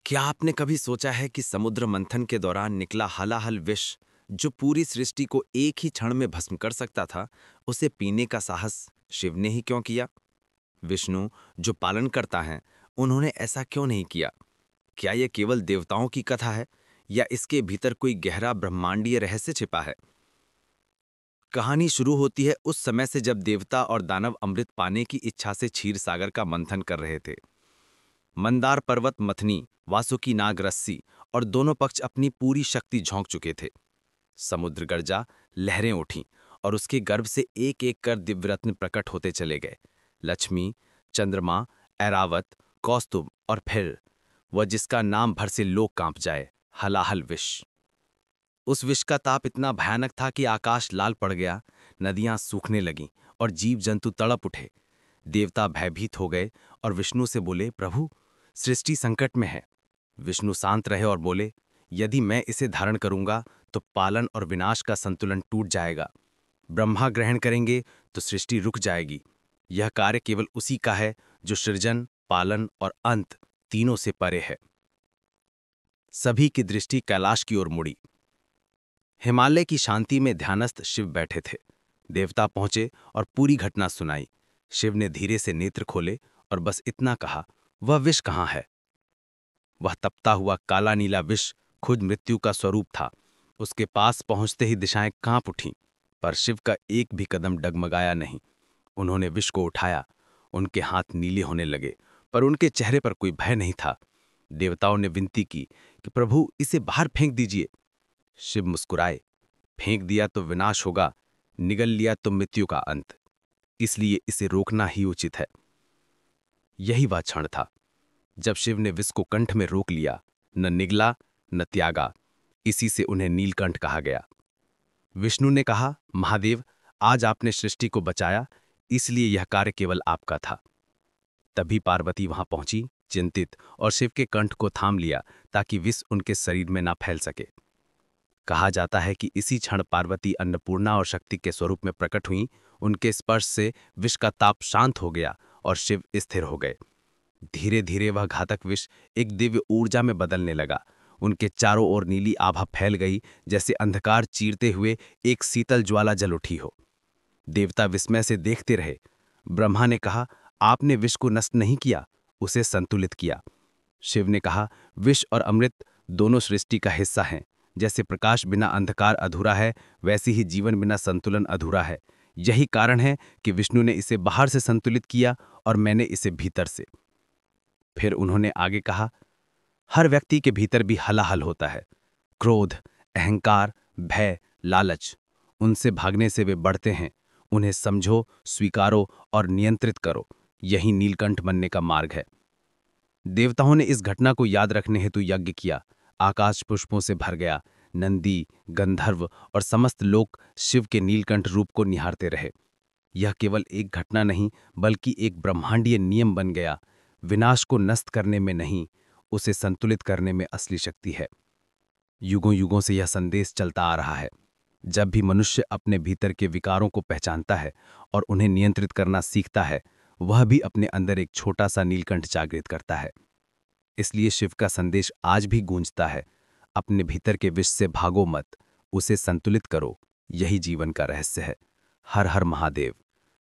क्या आपने कभी सोचा है कि समुद्र मंथन के दौरान निकला हलाहल विष, जो पूरी सृष्टि को एक ही क्षण में भस्म कर सकता था, उसे पीने का साहस शिव ने ही क्यों किया? विष्णु, जो पालन करता है, उन्होंने ऐसा क्यों नहीं किया? क्या यह केवल देवताओं की कथा है, या इसके भीतर कोई गहरा ब्रह्मांडीय रहस्य छिपा है? कहानी शुरू होती है उस समय से जब देवता और दानव अमृत पाने की इच्छा से क्षीर सागर का मंथन कर रहे थे। मंदार पर्वत मथनी, वासुकी नाग रस्सी और दोनों पक्ष अपनी पूरी शक्ति झोंक चुके थे। समुद्र गरजा, लहरें उठीं और उसके गर्भ से एक एक कर दिव्यरत्न प्रकट होते चले गए। लक्ष्मी, चंद्रमा, ऐरावत, कौस्तुभ और फिर वह जिसका नाम भर से लोग कांप जाए, हलाहल विष। उस विष का ताप इतना भयानक था कि आकाश लाल पड़ गया, नदियां सूखने लगीं और जीव जंतु तड़प उठे। देवता भयभीत हो गए और विष्णु से बोले, प्रभु, सृष्टि संकट में है। विष्णु शांत रहे और बोले, यदि मैं इसे धारण करूंगा तो पालन और विनाश का संतुलन टूट जाएगा। ब्रह्मा ग्रहण करेंगे तो सृष्टि रुक जाएगी। यह कार्य केवल उसी का है जो सृजन, पालन और अंत तीनों से परे है। सभी की दृष्टि कैलाश की ओर मुड़ी। हिमालय की शांति में ध्यानस्थ शिव बैठे थे। देवता पहुंचे और पूरी घटना सुनाई। शिव ने धीरे से नेत्र खोले और बस इतना कहा, वह विष कहाँ है? वह तपता हुआ काला नीला विष खुद मृत्यु का स्वरूप था। उसके पास पहुंचते ही दिशाएं कांप उठीं, पर शिव का एक भी कदम डगमगाया नहीं। उन्होंने विष को उठाया। उनके हाथ नीले होने लगे, पर उनके चेहरे पर कोई भय नहीं था। देवताओं ने विनती की कि प्रभु, इसे बाहर फेंक दीजिए। शिव मुस्कुराए, फेंक दिया तो विनाश होगा, निगल लिया तो मृत्यु का अंत। इसलिए इसे रोकना ही उचित है। यही वह क्षण था जब शिव ने विष को कंठ में रोक लिया, न निगला न त्यागा। इसी से उन्हें नीलकंठ कहा गया। विष्णु ने कहा, महादेव, आज आपने सृष्टि को बचाया, इसलिए यह कार्य केवल आपका था। तभी पार्वती वहां पहुंची, चिंतित, और शिव के कंठ को थाम लिया ताकि विष उनके शरीर में ना फैल सके। कहा जाता है कि इसी क्षण पार्वती अन्नपूर्णा और शक्ति के स्वरूप में प्रकट हुईं। उनके स्पर्श से विष का ताप शांत हो गया और शिव स्थिर हो गए। धीरे धीरे वह घातक विष एक दिव्य ऊर्जा में बदलने लगा। उनके चारों ओर नीली आभा फैल गई, जैसे अंधकार चीरते हुए एक शीतल ज्वाला जल उठी हो। देवता विस्मय से देखते रहे। ब्रह्मा ने कहा, आपने विष को नष्ट नहीं किया, उसे संतुलित किया। शिव ने कहा, विष और अमृत दोनों सृष्टि का हिस्सा हैं। जैसे प्रकाश बिना अंधकार अधूरा है, वैसे ही जीवन बिना संतुलन अधूरा है। यही कारण है कि विष्णु ने इसे बाहर से संतुलित किया और मैंने इसे भीतर से। फिर उन्होंने आगे कहा, हर व्यक्ति के भीतर भी हलाहल होता है। क्रोध, अहंकार, भय, लालच। उनसे भागने से वे बढ़ते हैं। उन्हें समझो, स्वीकारो और नियंत्रित करो। यही नीलकंठ बनने का मार्ग है। देवताओं ने इस घटना को याद रखने हेतु यज्ञ किया। आकाश पुष्पों से भर गया। नंदी, गंधर्व और समस्त लोग शिव के नीलकंठ रूप को निहारते रहे। यह केवल एक घटना नहीं, बल्कि एक ब्रह्मांडीय नियम बन गया। विनाश को नष्ट करने में नहीं, उसे संतुलित करने में असली शक्ति है। युगों युगों से यह संदेश चलता आ रहा है। जब भी मनुष्य अपने भीतर के विकारों को पहचानता है और उन्हें नियंत्रित करना सीखता है, वह भी अपने अंदर एक छोटा सा नीलकंठ जागृत करता है। इसलिए शिव का संदेश आज भी गूंजता है, अपने भीतर के विष से भागो मत, उसे संतुलित करो। यही जीवन का रहस्य है। हर हर महादेव।